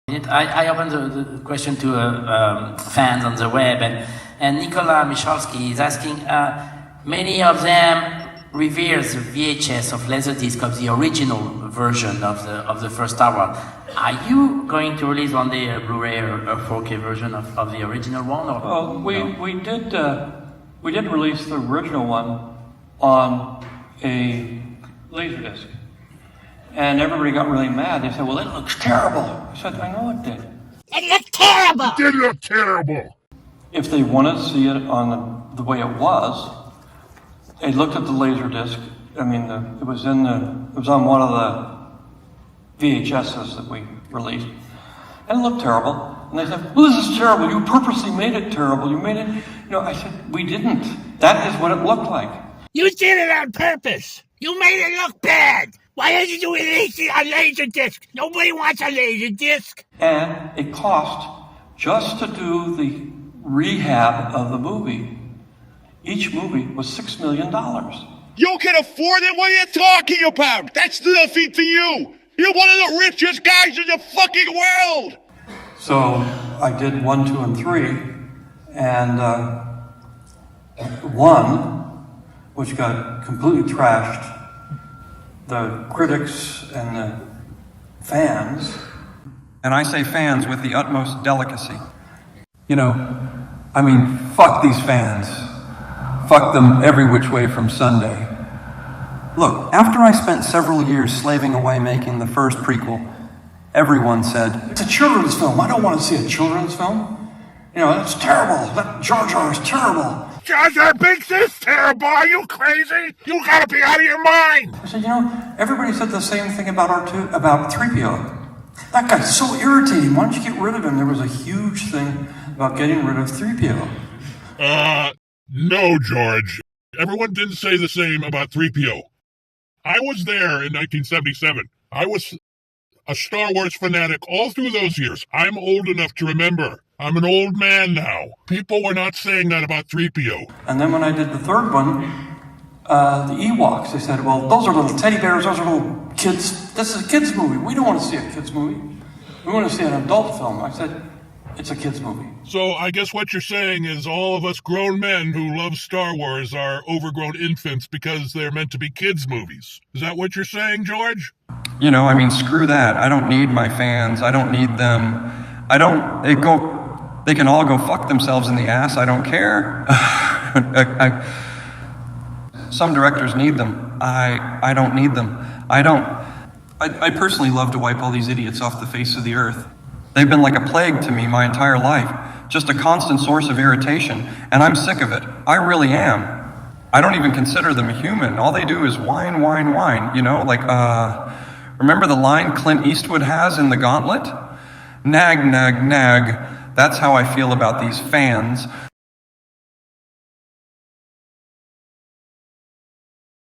I opened the question to fans on the web, and Nicola Michalski is asking, many of them reveres the VHS of Laserdisc of the original version of the first Star Wars. Are you going to release one day a Blu-ray or a 4K version of the original one? Or well, we did release the original one on a Laserdisc. And everybody got really mad. They said, well, it looks terrible. I said, I know it did. It looked terrible! It did look terrible! If they want to see it on the way it was, they looked at the Laserdisc. I mean, it was on one of the VHSs that we released. And it looked terrible. And they said, well, this is terrible. You purposely made it terrible. You made it, I said, we didn't. That is what it looked like. You did it on purpose! You made it look bad! Why didn't you release it on Laserdisc? Nobody wants a Laserdisc! And it cost, just to do the rehab of the movie, each movie was $6 million. You can afford it? What are you talking about? That's nothing to you! You're one of the richest guys in the fucking world! So I did 1, 2, and 3, and 1, which got completely trashed, the critics and the fans, and I say fans with the utmost delicacy. Fuck these fans. Fuck them every which way from Sunday. Look, after I spent several years slaving away making the first prequel, everyone said, it's a children's film. I don't want to see a children's film. It's terrible. That Jar Jar is terrible. Jar Jar Binks is terrible! Are you crazy? You gotta be out of your mind! I said, everybody said the same thing about 3PO. That guy's so irritating. Why don't you get rid of him? There was a huge thing about getting rid of 3PO. No, George. Everyone didn't say the same about 3PO. I was there in 1977. I was a Star Wars fanatic all through those years. I'm old enough to remember. I'm an old man now. People were not saying that about 3PO. And then when I did the third one, the Ewoks, they said, well, those are little teddy bears, those are little kids. This is a kid's movie. We don't want to see a kid's movie. We want to see an adult film. I said, it's a kid's movie. So I guess what you're saying is all of us grown men who love Star Wars are overgrown infants because they're meant to be kids' movies. Is that what you're saying, George? Screw that. I don't need my fans. I don't need them. They can all go fuck themselves in the ass. I don't care. Some directors need them. I don't need them. I personally love to wipe all these idiots off the face of the earth. They've been like a plague to me my entire life. Just a constant source of irritation. And I'm sick of it. I really am. I don't even consider them human. All they do is whine, whine, whine. Remember the line Clint Eastwood has in The Gauntlet? Nag, nag, nag. That's how I feel about these fans.